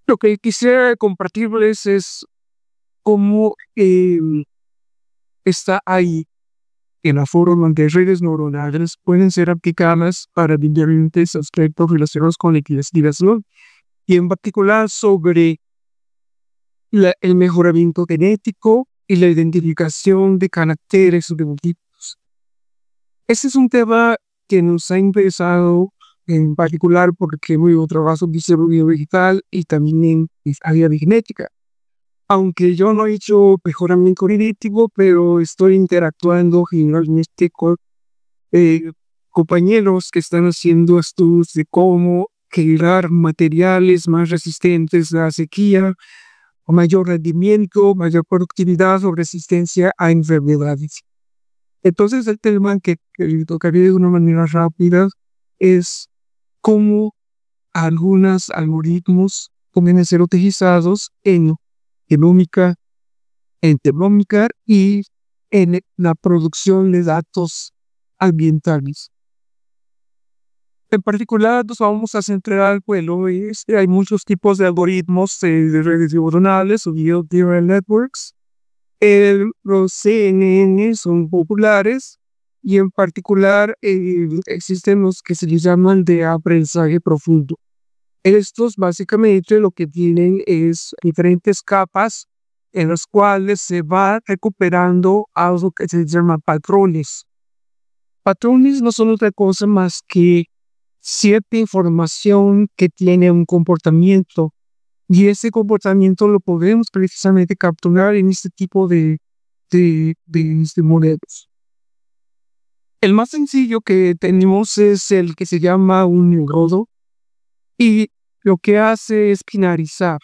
Lo que quisiera compartirles es cómo está ahí en la forma de redes neuronales pueden ser aplicadas para diferentes aspectos relacionados con la investigación y en particular sobre el mejoramiento genético y la identificación de caracteres subjetivos. Ese es un tema que nos ha interesado en particular porque yo trabajo en desarrollo digital y también en área de genética. Aunque yo no he hecho mejoramiento genético, pero estoy interactuando generalmente con compañeros que están haciendo estudios de cómo generar materiales más resistentes a la sequía, o mayor rendimiento, mayor productividad o resistencia a enfermedades. Entonces el tema que tocaría de una manera rápida es cómo algunos algoritmos pueden ser utilizados en genómica, en genómica y en la producción de datos ambientales. En particular, nos vamos a centrar, hay muchos tipos de algoritmos de redes neuronales o neural networks. Los CNN son populares y en particular existen los que se les llaman de aprendizaje profundo. Estos básicamente lo que tienen es diferentes capas en las cuales se va recuperando algo que se llama patrones. Patrones no son otra cosa más que cierta información que tiene un comportamiento y ese comportamiento lo podemos precisamente capturar en este tipo de modelos. El más sencillo que tenemos es el que se llama un neurodo y lo que hace es binarizar.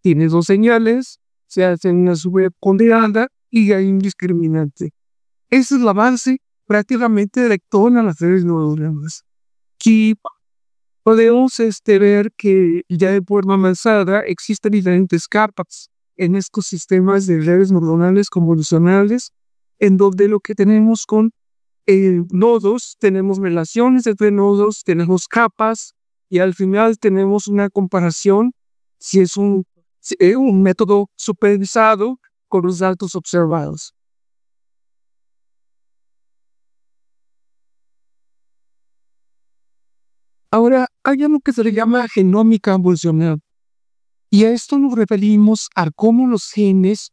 Tiene dos señales, se hace una subcondenada y hay un discriminante. Ese es el avance prácticamente de todas las redes neuronales. Y podemos ver que ya de forma avanzada existen diferentes capas en estos sistemas de redes neuronales convolucionales, en donde lo que tenemos con nodos, tenemos relaciones entre nodos, tenemos capas, y al final tenemos una comparación si es un método supervisado con los datos observados. Ahora, hay algo que se le llama genómica evolucional. Y a esto nos referimos a cómo los genes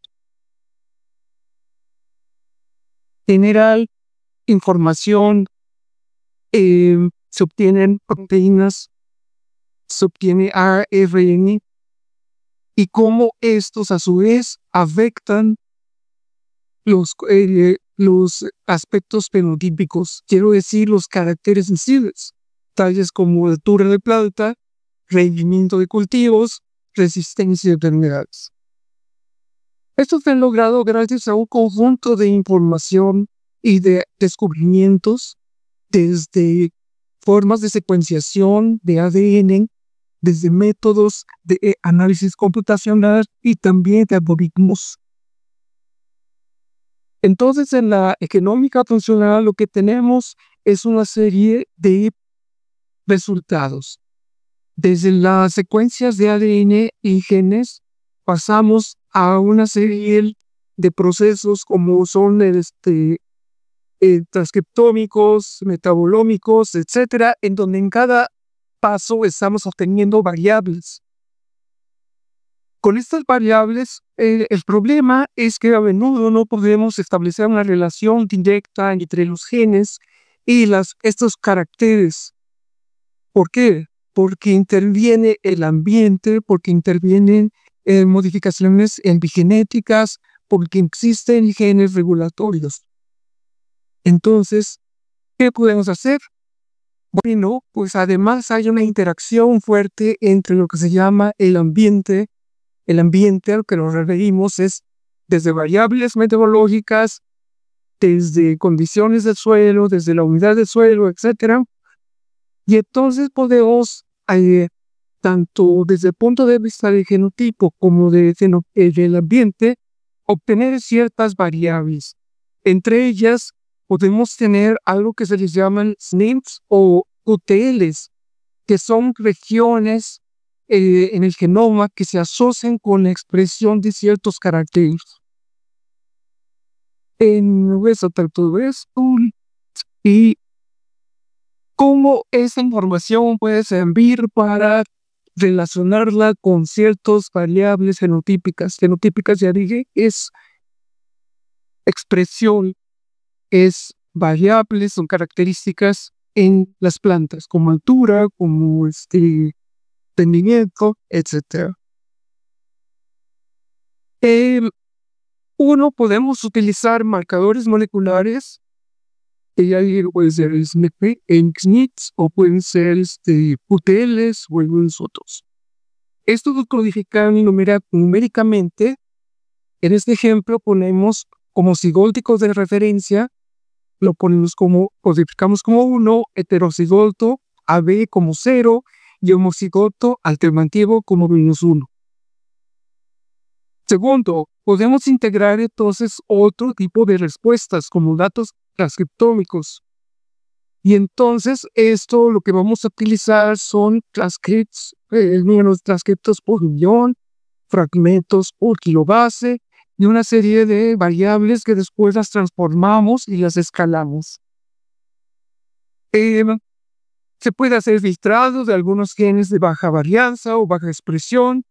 generan información, se obtienen proteínas, se obtiene ARN, y cómo estos a su vez afectan los aspectos fenotípicos, quiero decir los caracteres sensibles, tales como altura de planta, rendimiento de cultivos, resistencia a enfermedades. Esto se ha logrado gracias a un conjunto de información y de descubrimientos desde formas de secuenciación de ADN, desde métodos de análisis computacional y también de algoritmos. Entonces, en la genómica funcional lo que tenemos es una serie de resultados. Desde las secuencias de ADN y genes pasamos a una serie de procesos como son transcriptómicos, metabolómicos, etcétera, en donde en cada paso estamos obteniendo variables. Con estas variables, el problema es que a menudo no podemos establecer una relación directa entre los genes y estos caracteres. ¿Por qué? Porque interviene el ambiente, porque intervienen modificaciones epigenéticas, porque existen genes regulatorios. Entonces, ¿qué podemos hacer? Bueno, pues además hay una interacción fuerte entre lo que se llama el ambiente. El ambiente al que nos referimos es desde variables meteorológicas, desde condiciones del suelo, desde la humedad del suelo, etc. Y entonces podemos, tanto desde el punto de vista del genotipo como del ambiente, obtener ciertas variables. Entre ellas, podemos tener algo que se les llaman SNPs o UTLs, que son regiones en el genoma que se asocian con la expresión de ciertos caracteres. Voy a saltar todo esto y cómo esa información puede servir para relacionarla con ciertas variables fenotípicas. Fenotípicas, ya dije, es expresión, es variables, son características en las plantas, como altura, como rendimiento, etc. Podemos utilizar marcadores moleculares, que ya dije, pueden ser SNPs o pueden ser QTLs o algunos otros. Estos los codifican numéricamente. En este ejemplo ponemos como cigóticos de referencia, lo codificamos como 1, heterocigoto AB como 0 y homocigoto alternativo como -1. Segundo, podemos integrar entonces otro tipo de respuestas como datos transcriptómicos. Y entonces esto lo que vamos a utilizar son números de transcriptos por millón, fragmentos por kilobase y una serie de variables que después las transformamos y las escalamos. Se puede hacer filtrado de algunos genes de baja varianza o baja expresión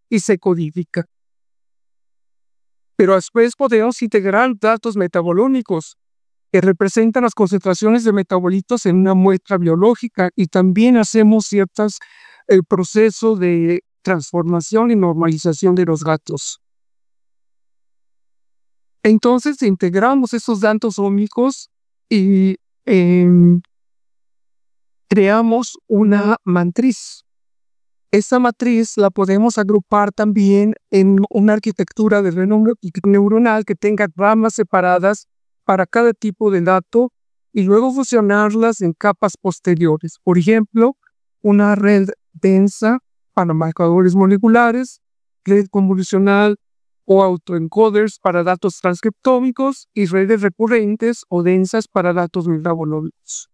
y se codifica. Pero después podemos integrar datos metabolómicos que representan las concentraciones de metabolitos en una muestra biológica y también hacemos el proceso de transformación y normalización de los datos. Entonces integramos esos datos ómicos y creamos una matriz. Esta matriz la podemos agrupar también en una arquitectura de red neuronal que tenga ramas separadas para cada tipo de dato y luego fusionarlas en capas posteriores. Por ejemplo, una red densa para marcadores moleculares, red convolucional o autoencoders para datos transcriptómicos y redes recurrentes o densas para datos metabolómicos.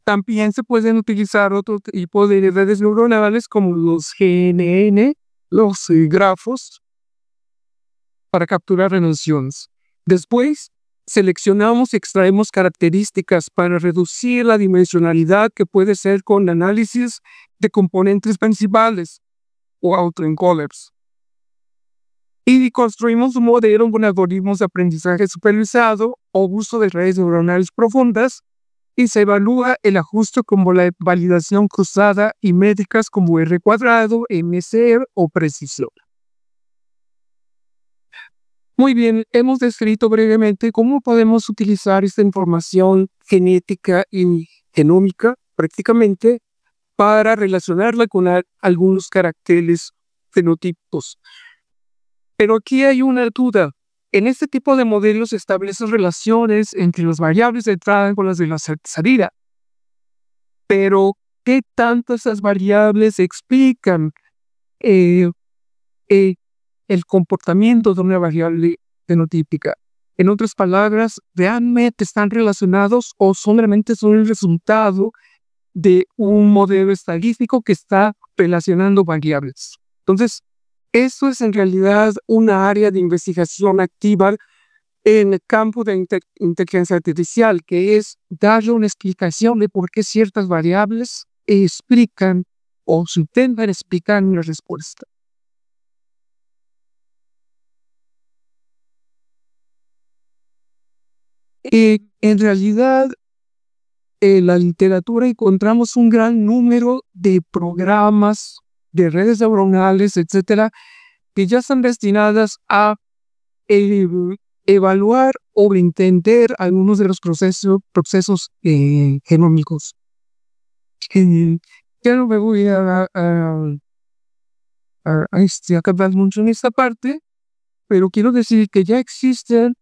También se pueden utilizar otro tipo de redes neuronales como los GNN, los grafos, para capturar relaciones. Después, seleccionamos y extraemos características para reducir la dimensionalidad que puede ser con análisis de componentes principales o autoencoders. Y construimos un modelo con algoritmos de aprendizaje supervisado o uso de redes neuronales profundas y se evalúa el ajuste como la validación cruzada y métricas como R², MCR o precisión. Muy bien, hemos descrito brevemente cómo podemos utilizar esta información genética y genómica prácticamente para relacionarla con algunos caracteres fenotípicos. Pero aquí hay una duda. En este tipo de modelos se establecen relaciones entre las variables de entrada con las de la salida. Pero, ¿qué tanto esas variables explican el comportamiento de una variable fenotípica? En otras palabras, ¿realmente están relacionados o solamente son el resultado de un modelo estadístico que está relacionando variables? Entonces, esto es en realidad una área de investigación activa en el campo de inteligencia artificial, que es darle una explicación de por qué ciertas variables explican o se intentan explicar una respuesta. En realidad, en la literatura encontramos un gran número de programas, de redes neuronales, etcétera, que ya están destinadas a evaluar o entender algunos de los procesos genómicos. Ya no me voy a acabar mucho en esta parte, pero quiero decir que ya existen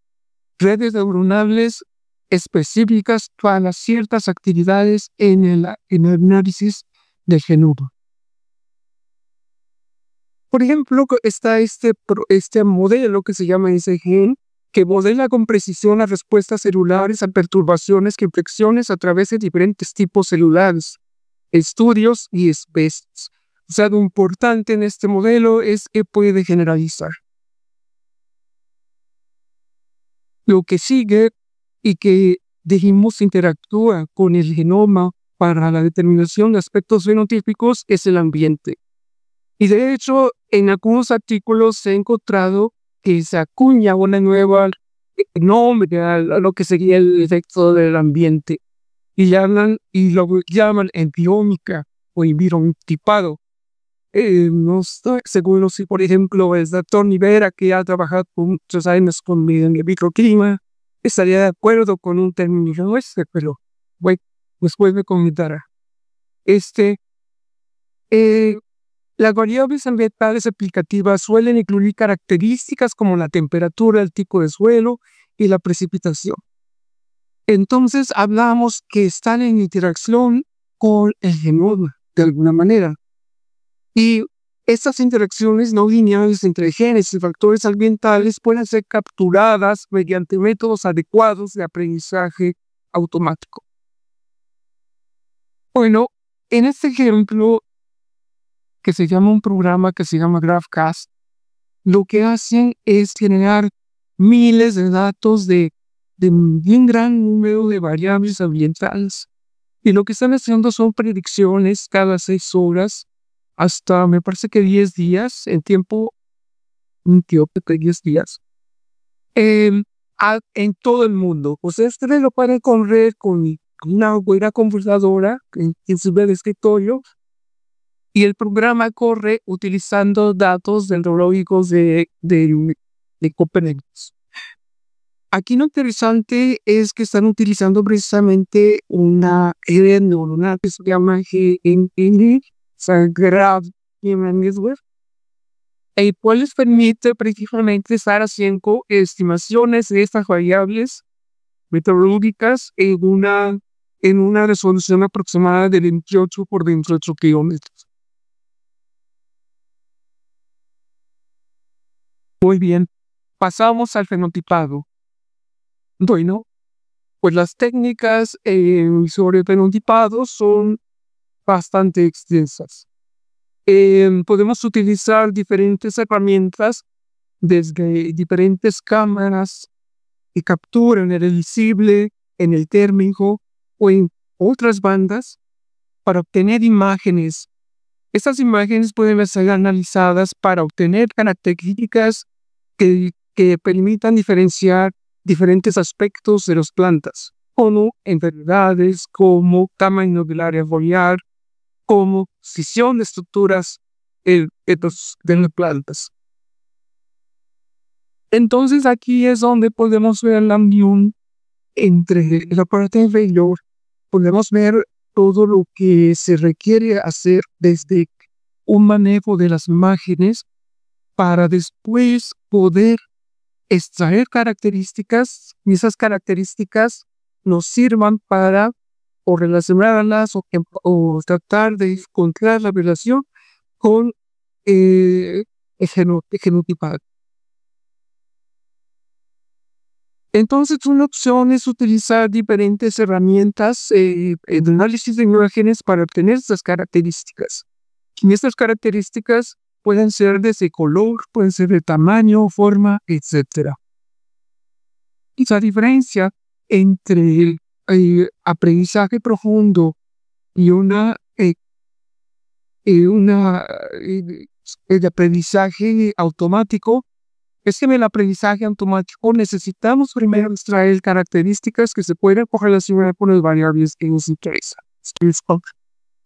redes neuronales específicas para ciertas actividades en el análisis del genoma. Por ejemplo, está este modelo que se llama SGEN, que modela con precisión las respuestas celulares a perturbaciones que infecciones a través de diferentes tipos celulares, estudios y especies. O sea, lo importante en este modelo es que puede generalizar. Lo que sigue y que dijimos interactúa con el genoma para la determinación de aspectos fenotípicos es el ambiente. Y de hecho, en algunos artículos se ha encontrado que se acuña una nueva nombre a lo que sería el efecto del ambiente y lo llaman enviónica o envirotipado. No estoy seguro si, por ejemplo, el doctor Rivera, que ha trabajado por muchos años con el microclima, estaría de acuerdo con un término pero bueno, después me comentará. Las variables ambientales aplicativas suelen incluir características como la temperatura, el tipo de suelo y la precipitación. Entonces hablamos que están en interacción con el genoma de alguna manera. Y estas interacciones no lineales entre genes y factores ambientales pueden ser capturadas mediante métodos adecuados de aprendizaje automático. Bueno, en este ejemplo, que se llama un programa que se llama GraphCast, lo que hacen es generar miles de datos de un gran número de variables ambientales. Y lo que están haciendo son predicciones cada 6 horas hasta, me parece que 10 días, en tiempo, un tiempo de 10 días, en todo el mundo. O sea, ustedes lo pueden correr con una buena computadora en su escritorio, y el programa corre utilizando datos dendrológicos de Copernicus. Aquí lo interesante es que están utilizando precisamente una red neuronal que se llama GNN, Graph Neural Network, el cual les permite precisamente estar haciendo estimaciones de estas variables meteorológicas en una resolución aproximada de 28 por 28 kilómetros. Muy bien, pasamos al fenotipado. Bueno, pues las técnicas sobre fenotipado son bastante extensas. Podemos utilizar diferentes herramientas, desde diferentes cámaras que capturan el visible, en el térmico o en otras bandas para obtener imágenes. Estas imágenes pueden ser analizadas para obtener características que permitan diferenciar diferentes aspectos de las plantas, como enfermedades, como tamaño del área foliar, como scisión de estructuras de las plantas. Entonces aquí es donde podemos ver la unión entre la parte inferior. Podemos ver todo lo que se requiere hacer desde un manejo de las imágenes para después poder extraer características, y esas características nos sirvan para o relacionarlas o tratar de encontrar la relación con el genotipado. Entonces, una opción es utilizar diferentes herramientas de análisis de imágenes para obtener estas características. Y estas características pueden ser de color, pueden ser de tamaño, forma, etc. Y la diferencia entre el aprendizaje profundo y el aprendizaje automático es que en el aprendizaje automático necesitamos primero extraer características que se pueden correlacionar con las variables que nos interesan.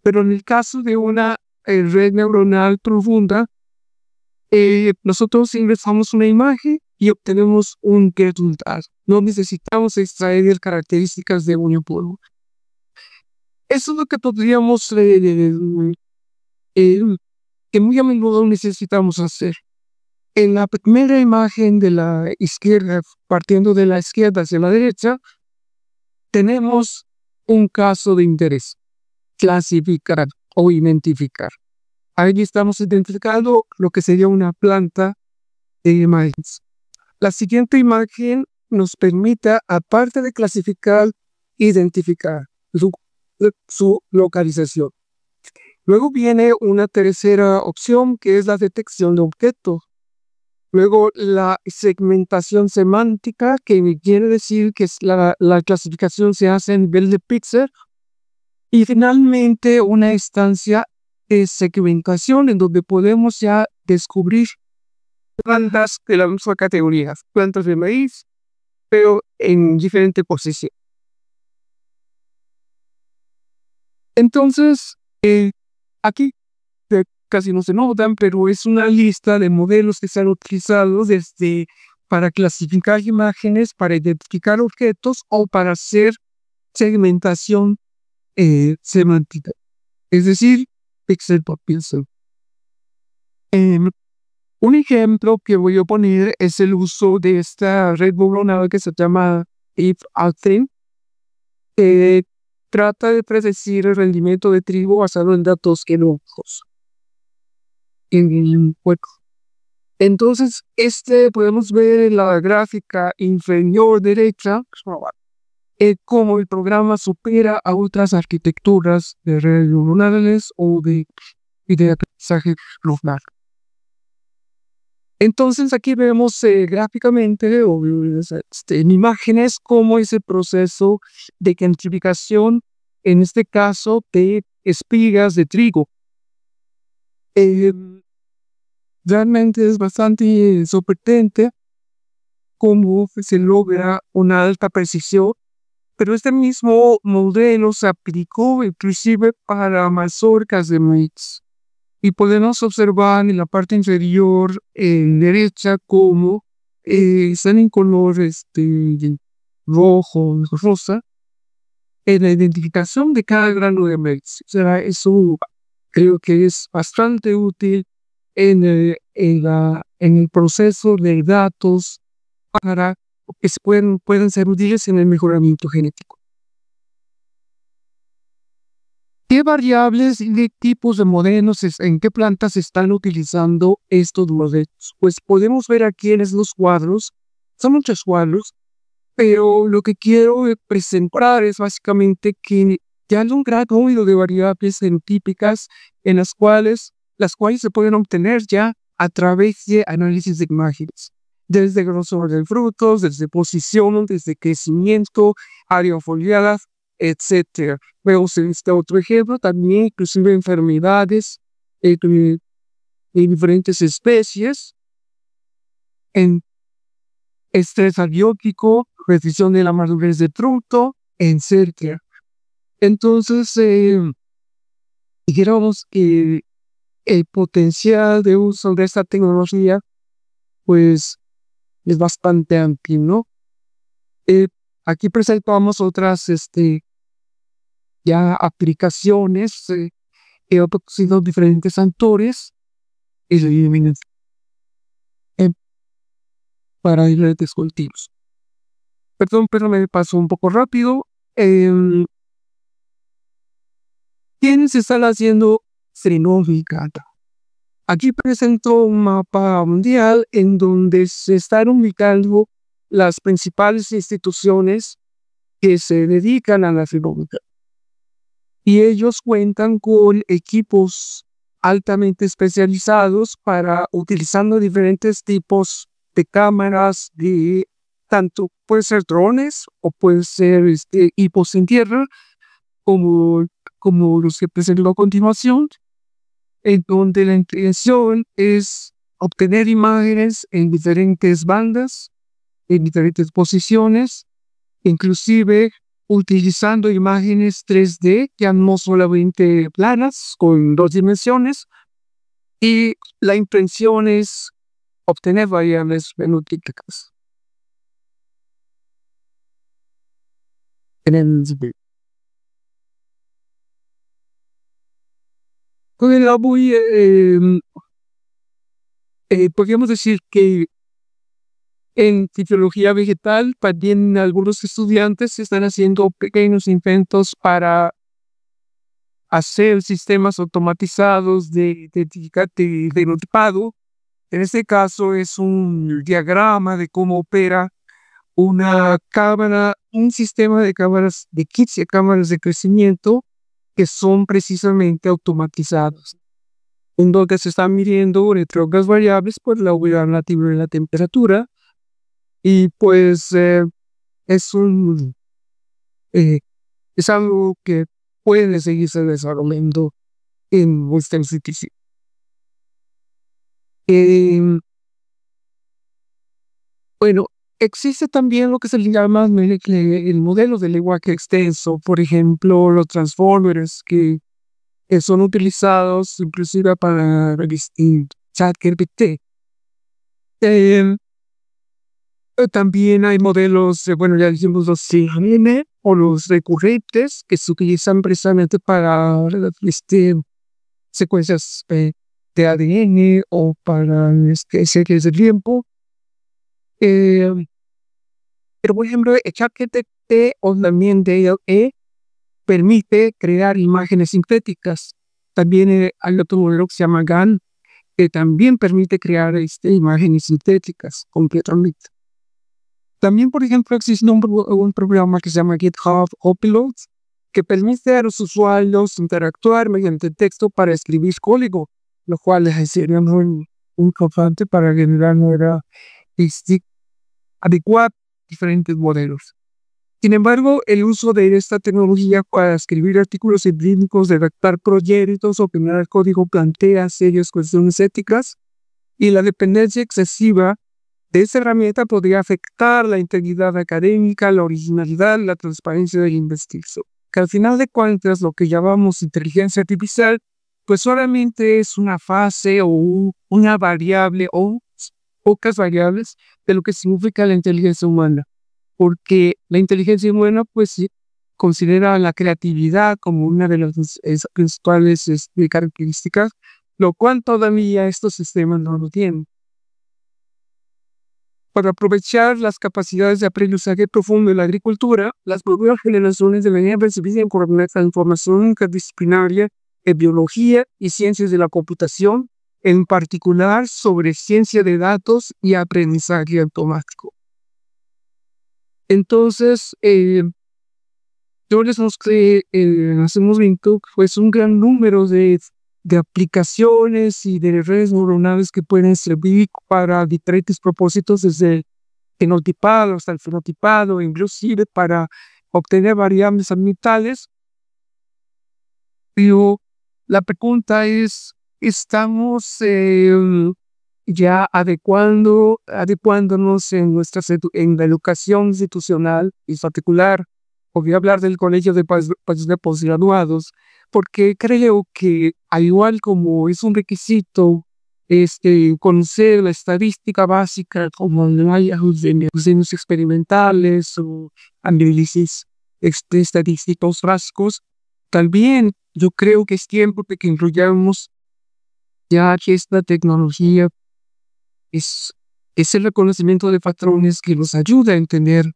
Pero en el caso de una red neuronal profunda, nosotros ingresamos una imagen y obtenemos un resultado. No necesitamos extraer características de uno por uno. Eso es lo que podríamos, que muy a menudo necesitamos hacer. En la primera imagen de la izquierda, partiendo de la izquierda hacia la derecha, tenemos un caso de interés: clasificar o identificar. Ahí estamos identificando lo que sería una planta de maíz. La siguiente imagen nos permite, aparte de clasificar, identificar su localización. Luego viene una tercera opción que es la detección de objetos. Luego la segmentación semántica, que quiere decir que la clasificación se hace a nivel de píxel. Y finalmente una instancia de segmentación en donde podemos ya descubrir plantas de la misma categoría, plantas de maíz, pero en diferente posición. Entonces, aquí casi no se notan, pero es una lista de modelos que se han utilizado desde para clasificar imágenes, para identificar objetos o para hacer segmentación semántica, es decir, píxel por píxel. Un ejemplo que voy a poner es el uso de esta red neuronal que se llama If-Alten, que trata de predecir el rendimiento de trigo basado en datos genómicos. Entonces, podemos ver en la gráfica inferior derecha cómo el programa supera a otras arquitecturas de redes neuronales o de aprendizaje neuronal. Entonces aquí vemos gráficamente o en imágenes cómo es el proceso de identificación, en este caso de espigas de trigo. Realmente es bastante sorprendente cómo se logra una alta precisión, pero este mismo modelo se aplicó inclusive para mazorcas de maíz. Y podemos observar en la parte inferior derecha cómo están en color rojo, rosa, en la identificación de cada grano de maíz. O sea, eso creo que es bastante útil en el proceso de datos para que puedan ser útiles en el mejoramiento genético. ¿Qué variables y qué tipos de modelos, en qué plantas se están utilizando estos modelos? Pues podemos ver aquí en los cuadros, son muchos cuadros, pero lo que quiero presentar es básicamente que ya hay un gran número de variables fenotípicas en las cuales se pueden obtener ya a través de análisis de imágenes, desde grosor de frutos, desde posición, desde crecimiento, área foliada, etc. Vemos en este otro ejemplo también inclusive enfermedades de diferentes especies, en estrés abiótico, precisión de la madurez del fruto, etc. Entonces, dijéramos que el potencial de uso de esta tecnología pues es bastante amplio, ¿no? Aquí presentamos otras ya aplicaciones que han producido diferentes autores para diferentes cultivos. Perdón, pero me pasó un poco rápido. ¿Quiénes están haciendo fenómica? Aquí presento un mapa mundial en donde se están ubicando las principales instituciones que se dedican a la fenómica. Y ellos cuentan con equipos altamente especializados para utilizando diferentes tipos de cámaras, tanto puede ser drones o puede ser equipos en tierra, como los que presento a continuación, en donde la intención es obtener imágenes en diferentes bandas, en diferentes posiciones, inclusive utilizando imágenes 3D, ya no solamente planas, con 2 dimensiones, y la intención es obtener variables fenotípicas. Podríamos decir que en fisiología vegetal también algunos estudiantes están haciendo pequeños intentos para hacer sistemas automatizados de fenotipado. En este caso es un diagrama de cómo opera una cámara, un sistema de cámaras de kits y cámaras de crecimiento que son precisamente automatizados, en donde se están midiendo, entre otras variables, pues la humedad relativa y la temperatura, y pues es un eh, es algo que puede seguirse desarrollando en nuestra institución. Em, bueno, existe también lo que se le llama el modelo de lenguaje extenso, por ejemplo, los transformers que son utilizados inclusive para ChatGPT. Em, También hay modelos, bueno, ya dijimos los CNN o los recurrentes que se utilizan precisamente para secuencias de ADN o para series de tiempo. Eh, pero, por ejemplo, el ChatGPT o también DLE permite crear imágenes sintéticas. También hay otro modelo que se llama GAN, que también permite crear imágenes sintéticas completamente. También, por ejemplo, existe un programa que se llama GitHub Copilot, que permite a los usuarios interactuar mediante texto para escribir código, lo cual sería muy importante para generar nueva adecuar diferentes modelos. Sin embargo, el uso de esta tecnología para escribir artículos científicos, redactar proyectos o generar código plantea serias cuestiones éticas, y la dependencia excesiva de esta herramienta podría afectar la integridad académica, la originalidad, la transparencia del investigación. Que al final de cuentas, lo que llamamos inteligencia artificial, pues solamente es una fase o una variable o pocas variables de lo que significa la inteligencia humana. Porque la inteligencia humana, pues, considera la creatividad como una de las principales características, lo cual todavía estos sistemas no lo tienen. Para aprovechar las capacidades de aprendizaje profundo en la agricultura, las futuras generaciones deberían recibir información interdisciplinaria en biología y ciencias de la computación, en particular sobre ciencia de datos y aprendizaje automático. Entonces, yo les mostré hace un momento pues un gran número de aplicaciones y de redes neuronales que pueden servir para diferentes propósitos, desde el genotipado hasta el fenotipado, inclusive para obtener variables ambientales. Pero la pregunta es, ¿estamos ya adecuándonos en la educación institucional, y en particular, voy a hablar del colegio de posgraduados, porque creo que, al igual como es un requisito conocer la estadística básica, como hay diseños experimentales o análisis estadísticos básicos, también yo creo que es tiempo de que incluyamos ya que esta tecnología es el reconocimiento de patrones que nos ayuda a entender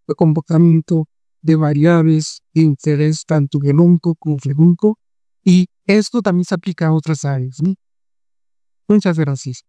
el comportamiento de variables de interés tanto genómico como fenómico, y esto también se aplica a otras áreas, ¿no? Muchas gracias.